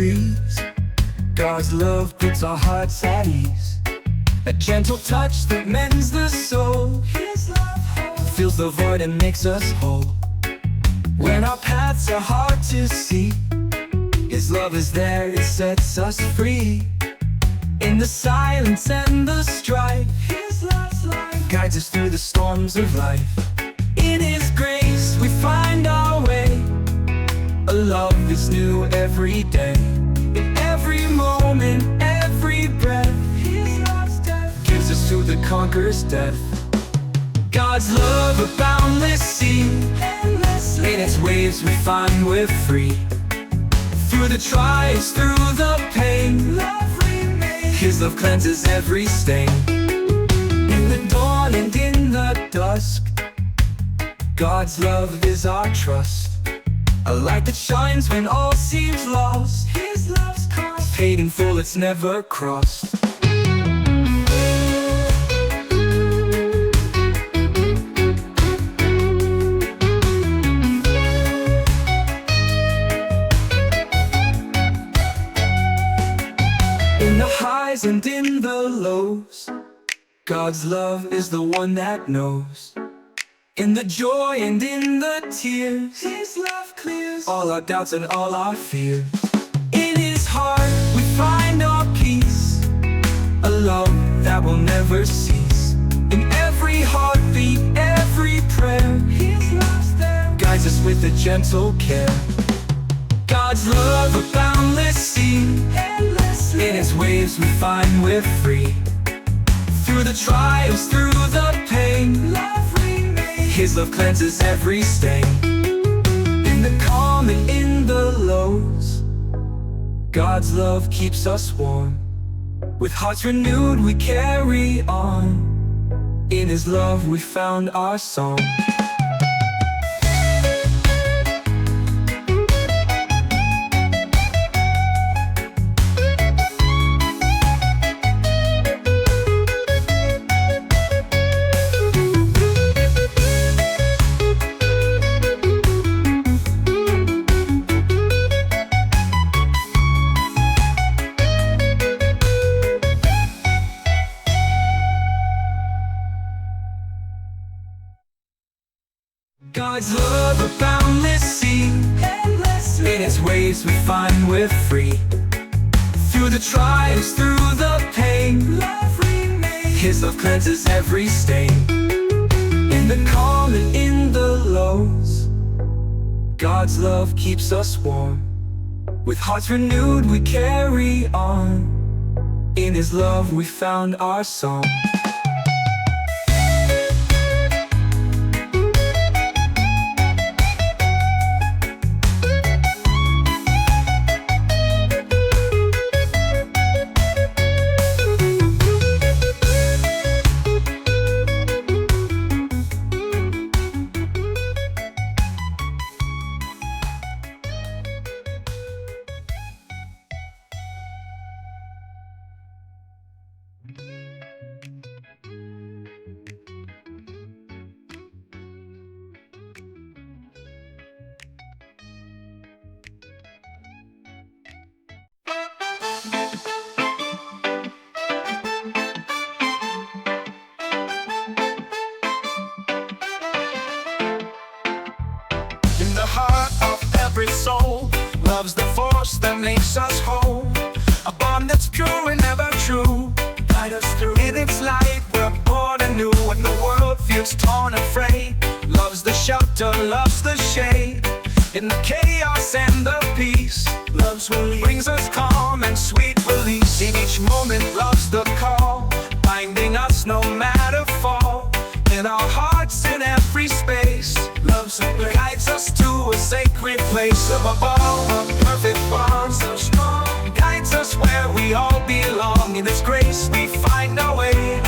Breeze. God's love puts our hearts at ease. A gentle touch that mends the soul. His love fills the void and makes us whole. When our paths are hard to see, His love is there, it sets us free. In the silence and the strife, His love's light guides us through the storms of life. In His grace we find our way. A love is new every day. In every moment, every breath, His love's depth gives us to the conqueror's death. God's love, a boundless sea, endlessly. In its waves we find we're free. Through the trials, through the pain, love remains. His love cleanses every stain. In the dawn and in the dusk, God's love is our trust. A light that shines when all seems lost. His love's cost, paid in full, it's never crossed. In the highs and in the lows, God's love is the one that knows. In the joy and in the tears, His love clears all our doubts and all our fears. In His heart we find our peace, a love that will never cease. In every heartbeat, every prayer, His love's there, guides us with a gentle care. God's love, a boundless sea, endlessly. In its waves we find we're free. Through the trials, through the pain, love remains. His love cleanses every stain. In the calm and in the lows, God's love keeps us warm. With hearts renewed we carry on. In His love we found our song. God's love, a boundless sea, endlessly. In its waves we find we're free. Through the trials, through the pain, love remains. His love cleanses every stain. In the calm and in the lows, God's love keeps us warm. With hearts renewed we carry on. In His love we found our song. Soul loves the force that makes us whole. A bond that's pure and ever true, guide us through. In its light we're born anew. When the world feels torn and frayed, loves the shelter, loves the shade. In the chaos and the peace, love's release brings us calm and sweet release. In each moment love's the call, binding us no matter fall. In our hearts, in every space, love's embrace guides us to a sacred place. Above all, a perfect bond so strong, guides us where we all belong. In His grace we find our way.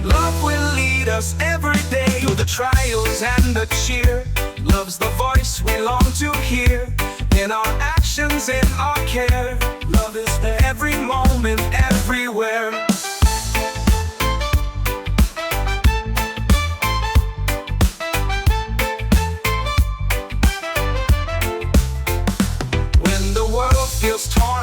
Love will lead us every day through the trials and the cheer. Love's the voice we long to hear. In our actions, in our care, love is there every moment, everywhere. When the world feels torn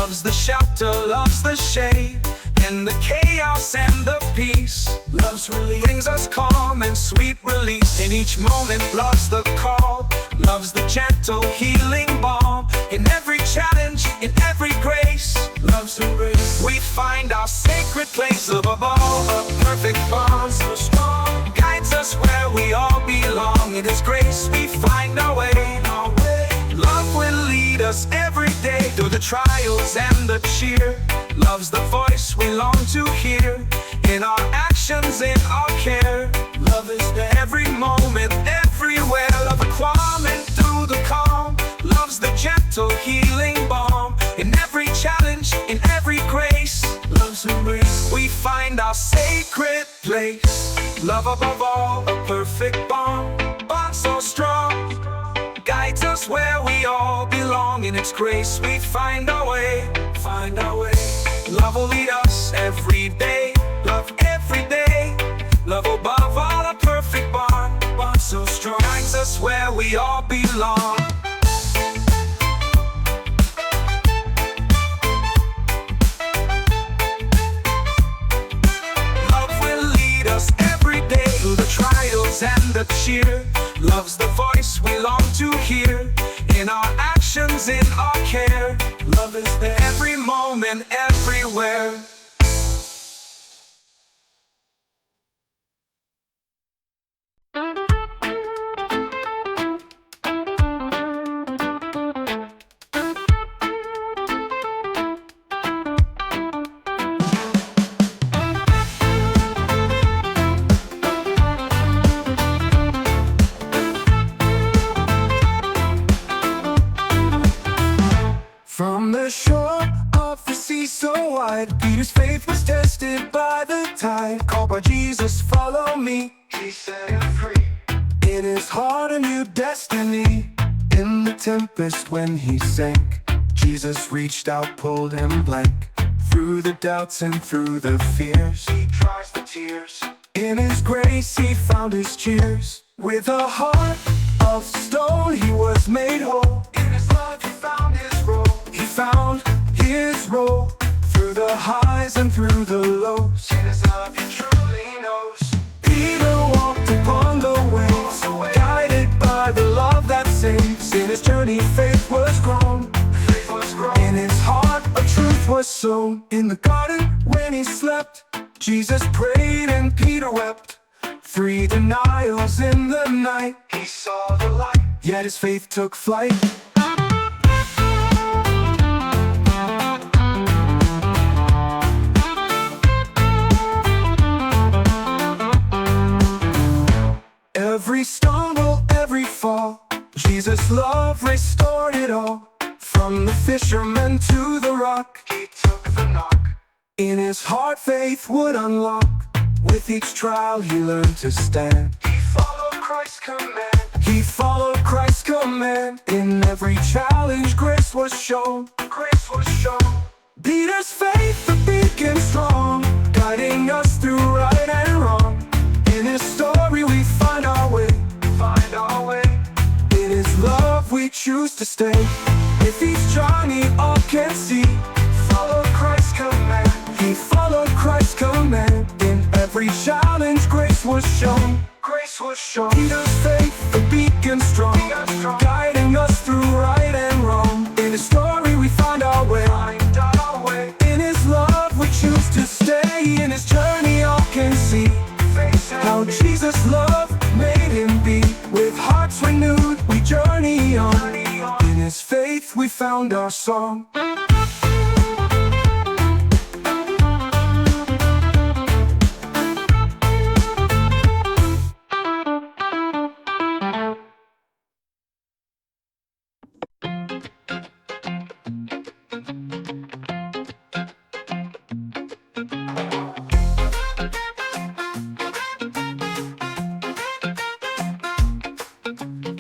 loves the shelter, loves the shade, in the chaos and the peace. Love's release brings us calm and sweet release. In each moment, love's the call. Love's the gentle healing balm. In every challenge, in every grace, love's embrace. We find our sacred place. Above all, a perfect bond so strong guides us where we all belong. In His grace, we find our way. Love will lead us every day through the trials and the cheer. Love's the voice we long to hear. In our actions, in our care, love is there every moment, everywhere. Love a calm and through the calm. Love's the gentle healing balm. In every challenge, in every grace, love's embrace. We find our sacred place. Love above all, a perfect bond. Bond so strong guides us where we all belong. In its grace we find our way, find our way. Love will lead us every day, love every day. Love above all, a perfect bond, bond so strong guides us where we all belong. Love will lead us every day through the trials and the cheer. Love's the voice we long to hear. In our actions, in our care, love is there every moment, everywhere. From the shore of the sea so wide, Peter's faith was tested by the tide. Called by Jesus, follow me, He set him free. In his heart a new destiny. In the tempest when he sank, Jesus reached out, pulled him blank. Through the doubts and through the fears, He dries the tears. In His grace He found His cheers. With a heart of stone He was made whole. In His love He found His role. He found His role. Through the highs and through the lows, in His love He truly knows. Peter walked upon the waves, guided by the love that saves. In his journey faith was grown. In his heart a truth was sown. In the garden when he slept, Jesus prayed and Peter wept. 3 denials in the night, he saw the light, yet his faith took flight. Every stumble, every fall, Jesus' love restored it all. From the fisherman to the rock, He took the knock. In his heart faith would unlock. With each trial he learned to stand. He followed Christ's command. He followed Christ's command. In every challenge grace was shown. Grace was shown. Peter's faith, the beacon strong, guiding us through right and wrong. In his story we find our way, find our way. In his love we choose to stay. If each journey all can see, follow Christ's command. He followed Christ's command. In every challenge grace was shown. Grace was shown. Peter's faith, the beacon strong, guiding us through right and wrong. In his story we find our way, find our way. In his love we choose to stay. In his journey all can see how Jesus' love made him be. With hearts renewed we journey on. In his faith we found our song.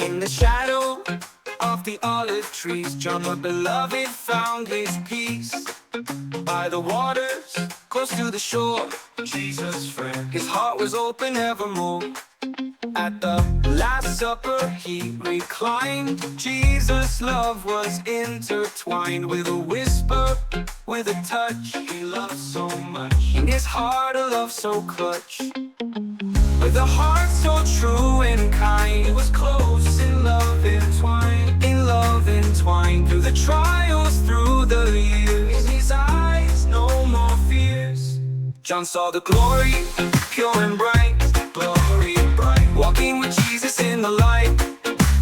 In the shadow of the olive trees, John the beloved found his peace. By the waters, close to the shore, Jesus' friend, his heart was open evermore. At the Last Supper he reclined. Jesus' love was intertwined. With a whisper, with a touch, he loved so much. In his heart a love so clutch. With a heart so true and kind, it was close, in love entwined. In love entwined, through the trials, through the years. In his eyes, no more fears. John saw the glory, pure and bright. Glory bright, walking with Jesus in the light.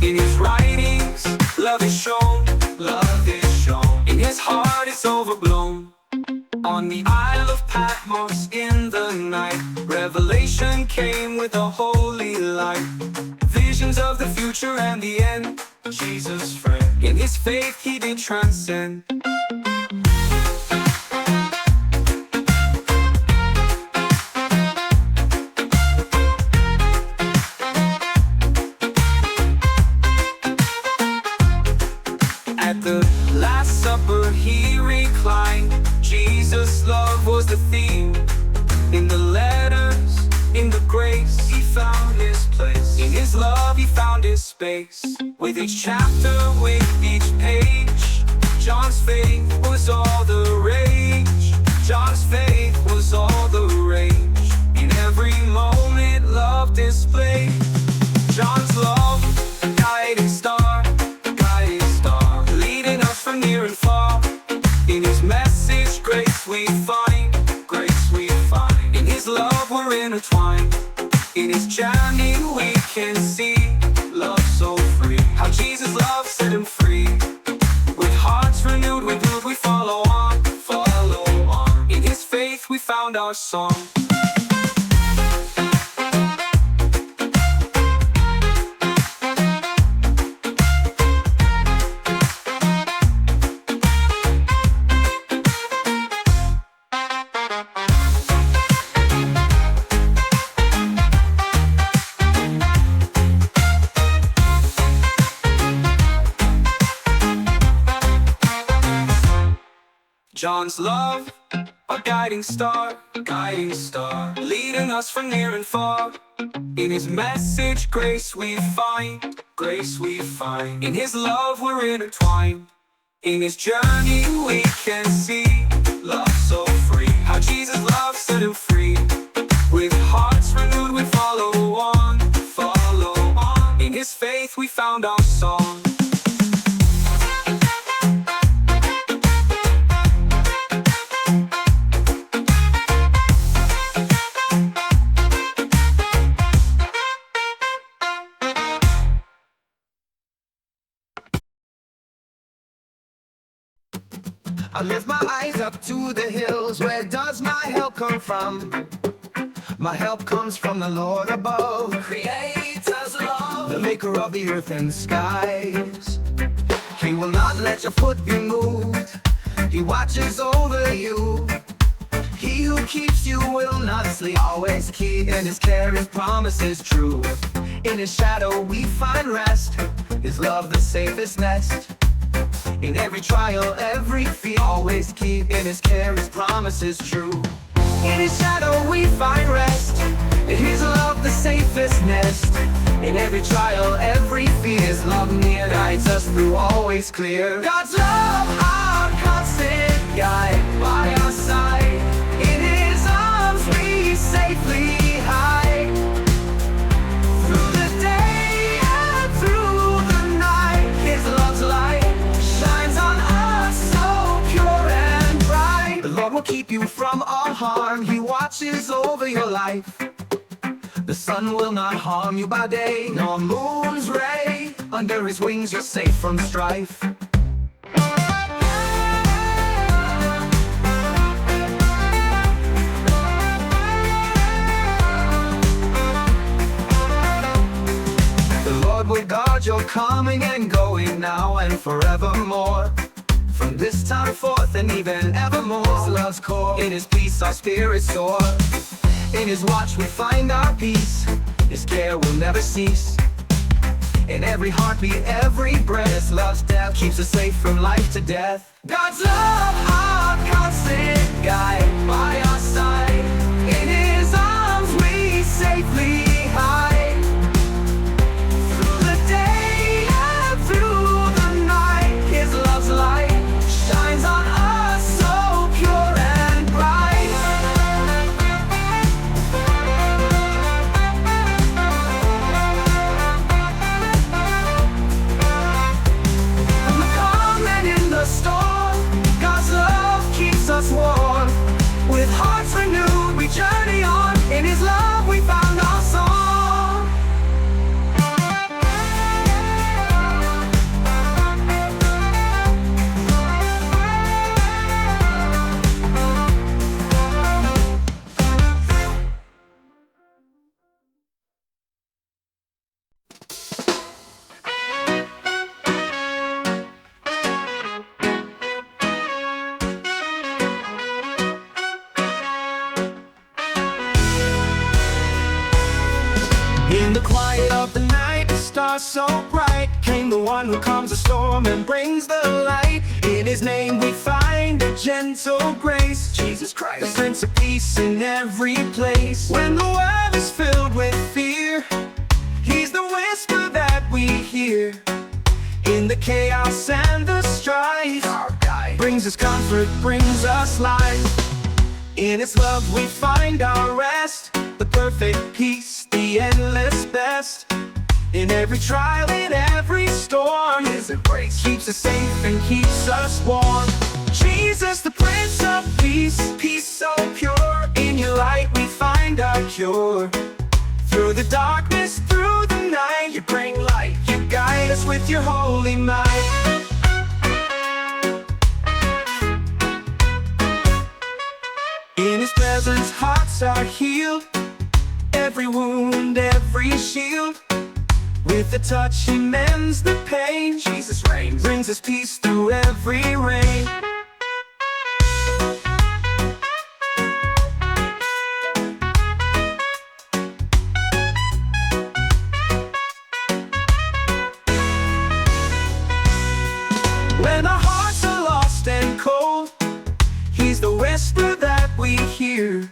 In his writings, love is shown. Love is shown. In his heart it's overblown. On the Isle of Patmos in the night, revelation came with a holy light. Visions of the future and the end, Jesus' friend. In his faith he did transcend. At the Last Supper he reclined. Jesus' love was the theme. In the letters, in the grace, he found his place. In his love he found his space. With each chapter, with each page, John's faith was all the rage. John's faith was all the rage. In every moment love displayed. John's love, a guiding star, leading us from near and far. In his message, grace we find, grace we find. In his love we're intertwined. In his journey we can see love so free. How Jesus' love set him free. With hearts renewed, with good we follow on, follow on. In his faith we found our song. John's love, a guiding star, leading us from near and far. In his message, grace we find, grace we find. In his love we're intertwined. In his journey we can see love so free. How Jesus' love set him free. With hearts renewed we follow on, follow on. In his faith we found our song. I lift my eyes up to the hills. Where does my help come from? My help comes from the Lord above, Creator's love, the maker of the earth and skies. He will not let your foot be moved. He watches over you. He who keeps you will not sleep. Always keep in his care, his promise is true. In his shadow we find rest, his love the safest nest. In every trial, every fear, always keep in his care, his promise is true. In his shadow we find rest, in his love the safest nest. In every trial, every fear, his love near guides us through, always clear. God's love, our constant guide, by our side. In his arms we safely hide. Through the day and through the night, his love's light shines on us so pure and bright. The Lord will keep you from all harm. He watches over your life. The sun will not harm you by day, nor moon's ray. Under his wings you're safe from strife. The Lord will guard your coming and going now and forevermore. From this time forth and even evermore, his love's core, in his peace our spirits soar. In his watch we find our peace, his care will never cease. In every heartbeat, every breath, his love's depth keeps us safe from life to death. God's love, our constant guide, by our side. In his arms we safely hide. star so bright. Came the one who calms the storm and brings the light. In his name we find a gentle grace. Jesus Christ, the Prince of Peace in every place. When the world is filled with fear, he's the whisper that we hear. In the chaos and the strife, our guide brings us comfort, brings us life. In his love we find our rest, the perfect peace, the endless best. In every trial, in every storm, his embrace keeps us safe and keeps us warm. Jesus, the Prince of Peace, peace so pure. In your light we find our cure. Through the darkness, through the night, you bring light. You guide us with your holy might. In his presence, hearts are healed. Every wound, every shield. With a touch, he mends the pain. Jesus reigns, brings us peace through every rain. When our hearts are lost and cold, he's the whisper that we hear.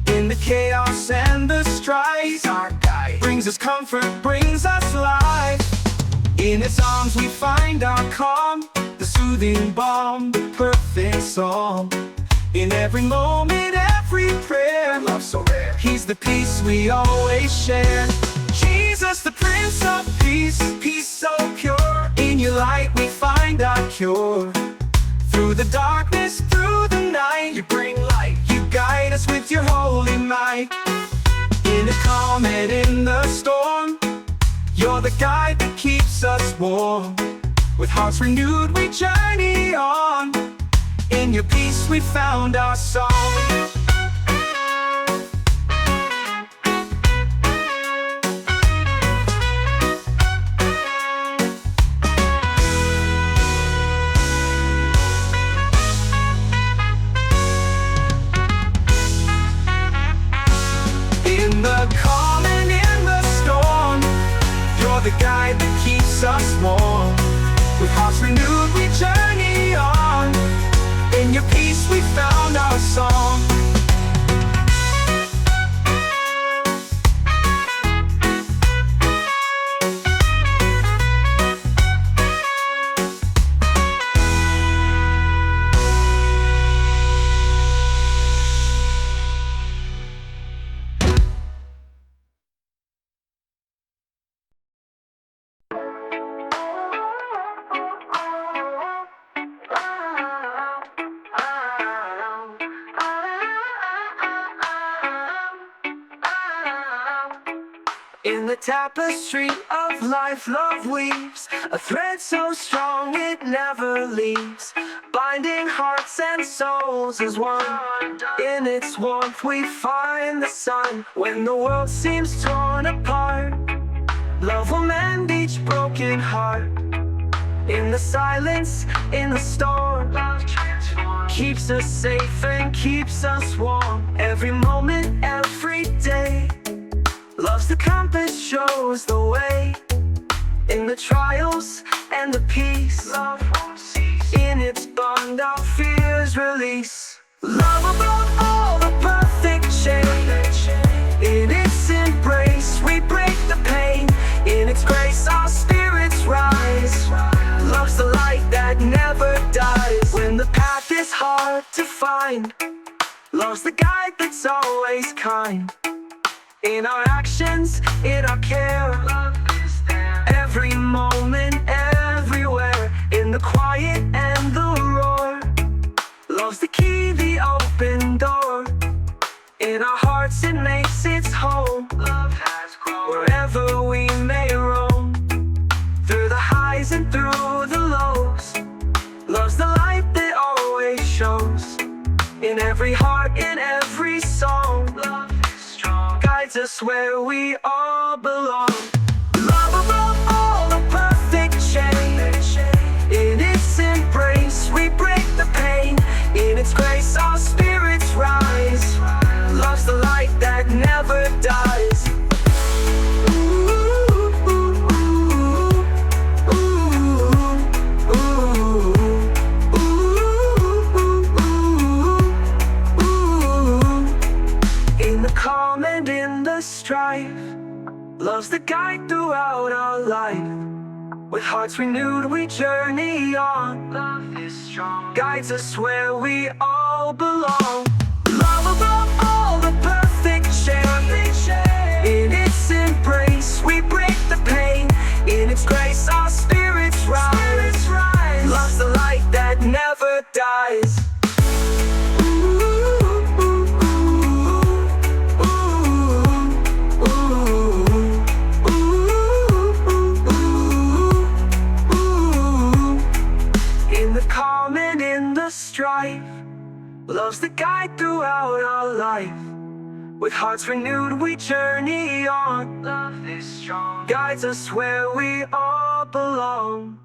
In the chaos and the strife, our guide brings us comfort, brings us life. In his arms we find our calm, the soothing balm, the perfect psalm. In every moment, every prayer, love so rare, he's the peace we always share. Jesus, the Prince of Peace, peace so pure. In your light we find our cure. Through the darkness, through the night, you bring light. You guide us with your holy might. In the calm and in the storm, you're the guide that keeps us warm. With hearts renewed we journey on. In your peace we found our song. In the calm and in the storm, you're the guide that keeps us warm. With hearts renewed we journey on. In your peace we found our song. In the tapestry of life, love weaves a thread so strong it never leaves, binding hearts and souls as one. In its warmth we find the sun. When the world seems torn apart, love will mend each broken heart. In the silence, in the storm, love keeps us safe and keeps us warm. Every moment, every day, love's the compass, shows the way. In the trials and the peace, love won't cease. In its bond our fears release. Love above all the perfect chain. In its embrace we break the pain. In its grace our spirits rise. Love's the light that never dies. When the path is hard to find, love's the guide that's always kind. In our actions, in our care, love is there. Every moment, everywhere. In the quiet and the roar, love's the key, the open door. In our hearts it makes its home. Love has grown wherever we may roam. Through the highs and through the lows, love's the light that always shows. In every heart, in every song, love guides us where we all belong. Love above all the perfect chain. In its embrace we break the pain. In its grace our spirits rise. Love's the light that never dies. Ooh, ooh, ooh. Love's the guide throughout our life. With hearts renewed we journey on. Love is strong, guides us where we all belong. Love above all, the perfect shade. In its embrace we break the pain. In its grace our spirits rise. Love's the light that never dies. Strife, love's the guide throughout our life. With hearts renewed we journey on. Love is strong, guides us where we all belong.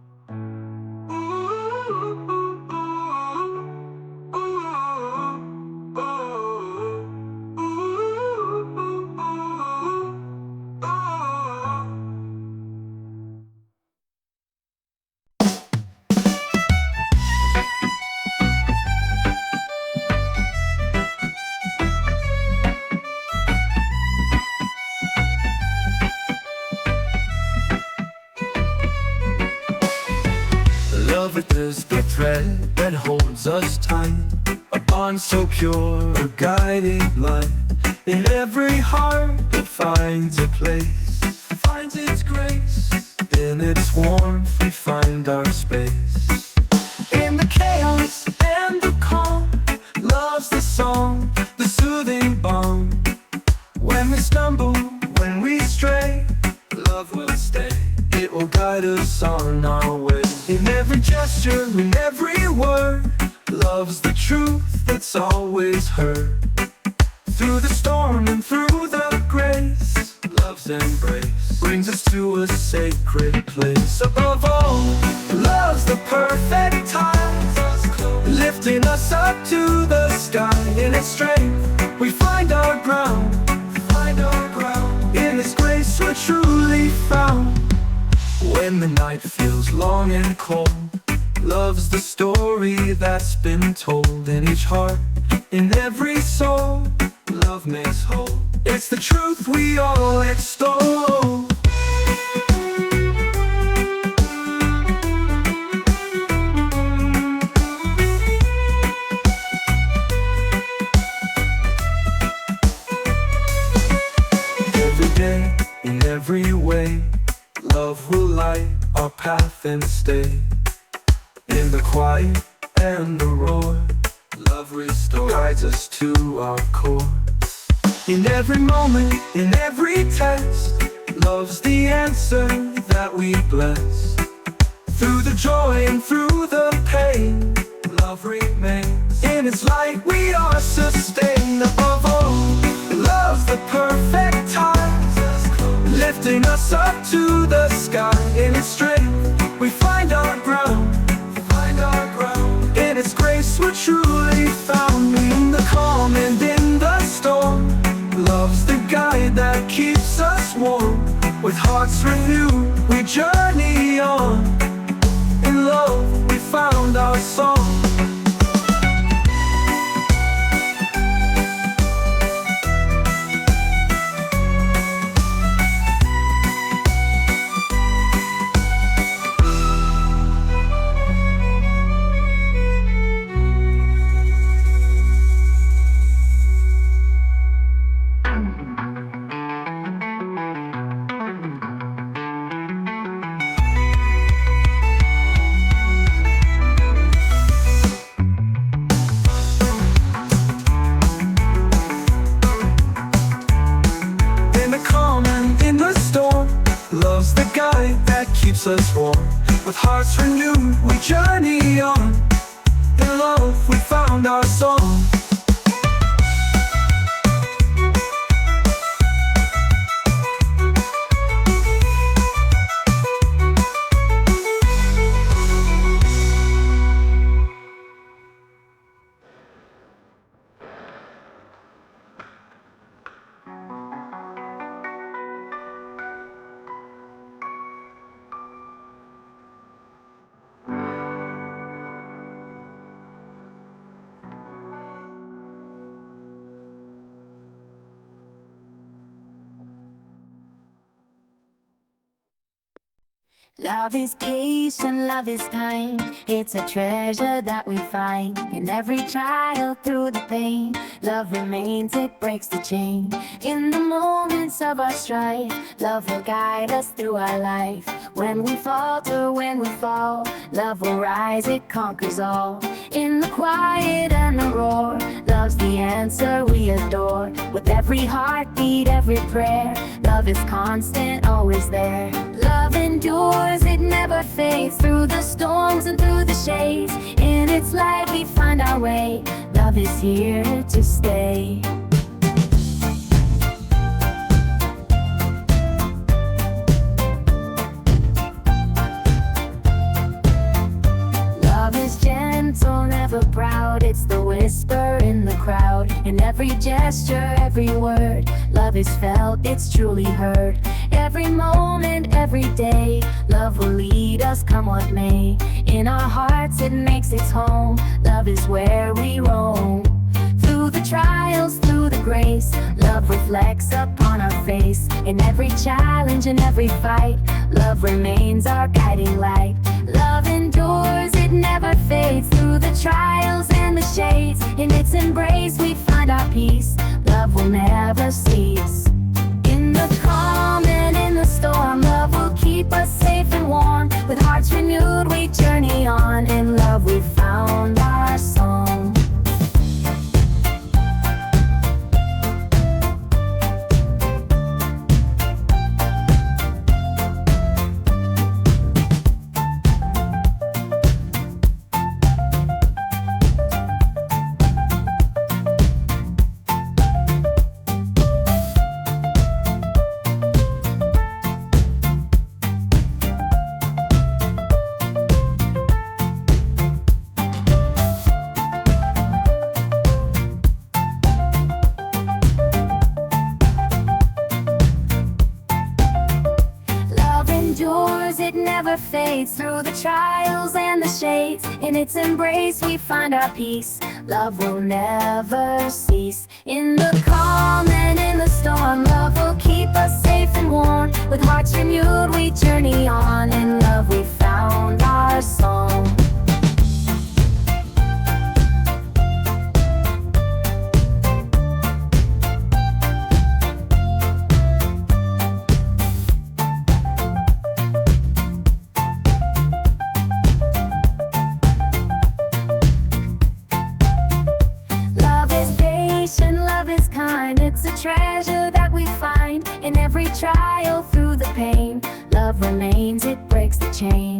Love is the thread that holds us tight, a bond so pure, a guiding light. In every heart it finds a place, finds its grace. In its warmth we find our space. In the chaos and the calm, love's the song, the soothing balm. When we stumble, when we stray, love will stay. It will guide us on our way. In every gesture, in every word, love's the truth that's always heard. Through the storm and through the grace, love's embrace brings us to a sacred place. Above all, love's the perfect time, lifting us up to the sky. In its strength, we find our ground. In its grace, we're truly found. When the night feels long and cold, love's the story that's been told. In each heart, in every soul, love makes whole. It's the truth we all extol. Every day, in every way, love will light our path and stay. In the quiet and the roar, love restores, guides us to our core. In every moment, in every test, love's the answer that we bless. Through the joy and through the pain, love remains. In its light we are sustained. Above all, love's the perfect time, lifting us up to the sky. In its strength, we find our ground. In its grace, we're truly found. In the calm and in the storm, love's the guide that keeps us warm. With hearts renewed, we journey on. In love, we found our song. Love's the guide that keeps us warm. With hearts renewed, we journey on. In love, we found our song. Love is patient, love is kind. It's a treasure that we find in every trial, through the pain. Love remains, it breaks the chain. In the moments of our strife, love will guide us through our life. When we falter, when we fall, love will rise, it conquers all. In the quiet and the roar, love's the answer we adore. With every heartbeat, every prayer, love is constant, always there. Love endures, it never fades. Through the storms and through the shades, in its light we find our way. Love is here to stay. Love is gentle, never proud. It's the whisper in the crowd. In every gesture, every word, love is felt, it's truly heard. Every moment, every day, love will lead us, come what may. In our hearts it makes its home. Love is where we roam. Through the trials, through the grace, love reflects upon our face. In every challenge, in every fight, love remains our guiding light. Love endures, it never fades. Through the trials and the shades, in its embrace we find our peace. Love will never cease. In the calm and in the storm, love will keep us safe and warm. With hearts renewed we journey on. In love we found our song. It never fades. Through the trials and the shades, in its embrace we find our peace. Love will never cease. In the calm and in the storm, love will keep us safe and warm. With hearts renewed we journey on. In love we found our song. It's a treasure that we find in every trial, through the pain. Love remains, it breaks the chain.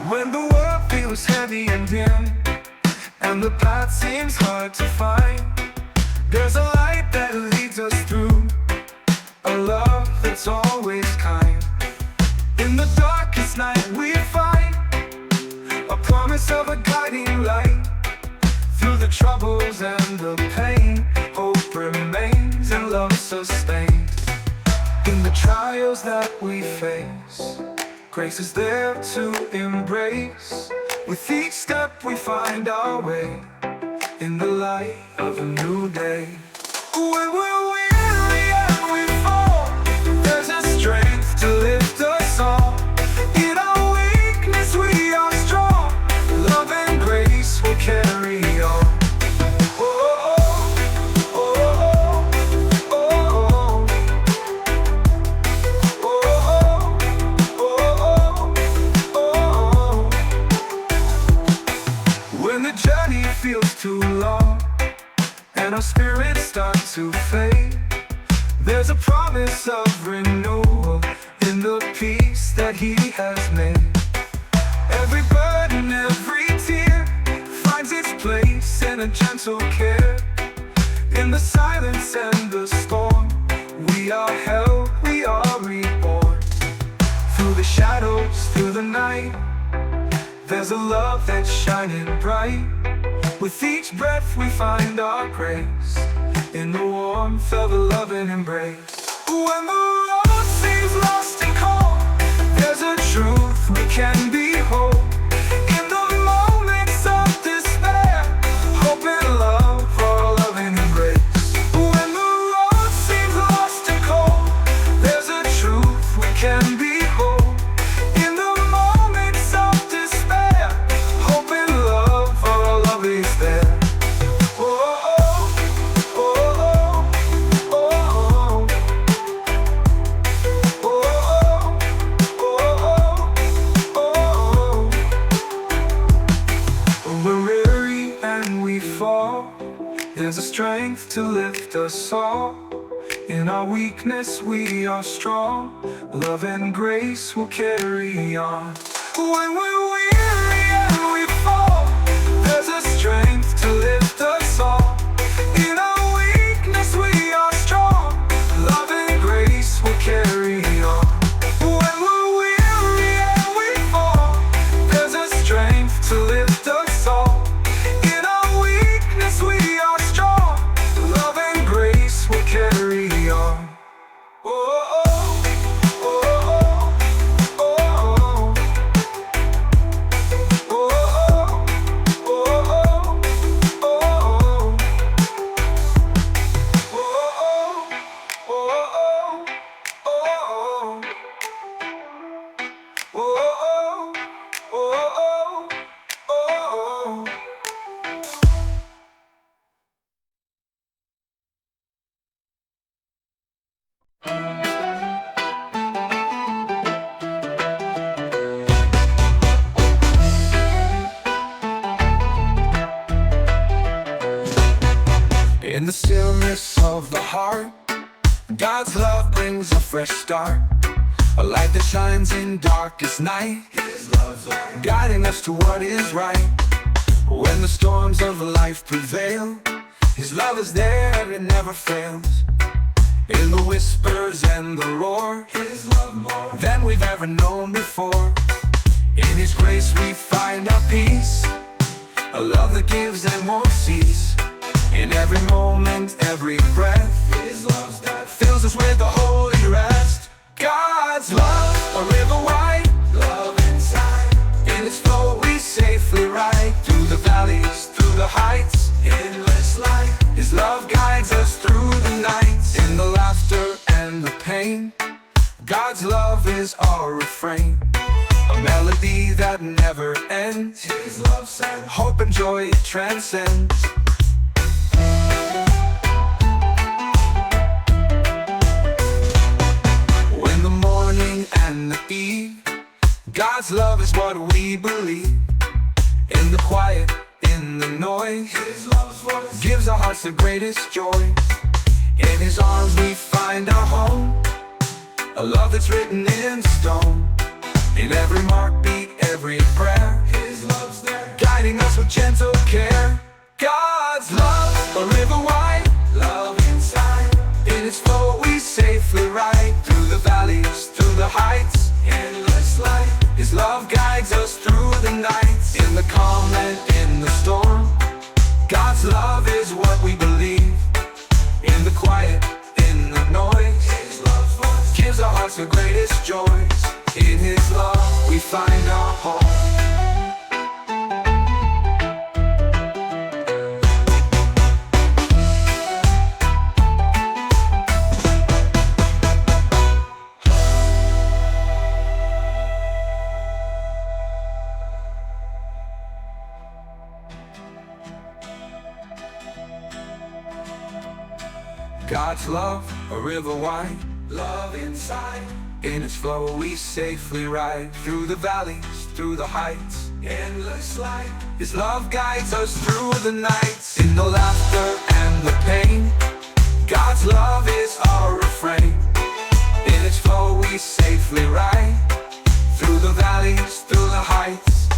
When the world feels heavy and dim, and the path seems hard to find, there's a light that leads us through, a love that's always kind. In the darkest night we find a promise of a guiding light. Through the troubles and the pain, hope remains and love sustains. In the trials that we face, grace is there to embrace. With each step we find our way, in the light of a new day. When we're weary and we fall, there's a strength to lift us all. In our weakness we are strong, love and grace will carry on. Feels too long, and our spirits start to fade, there's a promise of renewal in the peace that He has made. Every burden, every tear finds its place in a gentle care. In the silence and the storm, we are held, we are reborn. Through the shadows, through the night, there's a love that's shining bright. With each breath we find our grace, in the warmth of a loving embrace. When the road seems lost and cold, there's a truth we can behold. In the moments of despair, hope and love for a loving embrace. When the road seems lost and cold, there's a truth we can behold. In the moments of despair, hope and love for a love is there. Oh, oh, oh, oh, oh, oh, oh, oh, oh. When we're weary and we fall, there's a strength to lift us all. In our weakness we are strong, love and grace will carry on. When we're weary and we fall, there's a strength to lift us all. In our weakness we are strong, love and grace will carry on. When we're weary and we fall, there's a strength to lift us all. In our weakness we are strong, love and grace will carry on. Oh, oh, oh, oh, oh, oh, oh, oh, oh, oh. In the stillness of the heart, God's love brings a fresh start. A light that shines in darkest night, His love's guiding us to what is right. When the storms of life prevail, His love is there and it never fails. In the whispers and the roar, His love more than we've ever known before. In His grace we find our peace, a love that gives and won't cease. In every moment, every breath, His love that fills us with the holy rest. God's love, a river wide, love inside. In its flow we safely ride, through the valleys, through the heights, endless light. His love guides us through the nights, in the laughter and the pain. God's love is our refrain, a melody that never ends. His love sends hope and joy, it transcends. When the morning and the eve, God's love is what we believe. In the quiet, in the noise, His love's voice gives our hearts the greatest joy. In His arms we find our home, a love that's written in stone. In every mark beat, every prayer, His love's there, guiding us with gentle care. God's love, a river wide, love inside. In its flow we safely ride, through the valleys, through the heights, endless light. His love guides us through the nights, in the calm and in the storm. God's love is what we believe. In the quiet, in the noise, His love's voice gives our hearts the greatest joys. In His love we find our home. God's love, a river wide, love inside. In its flow we safely ride, through the valleys, through the heights, endless light. His love guides us through the nights, in the laughter and the pain. God's love is our refrain. In its flow we safely ride, through the valleys, through the heights,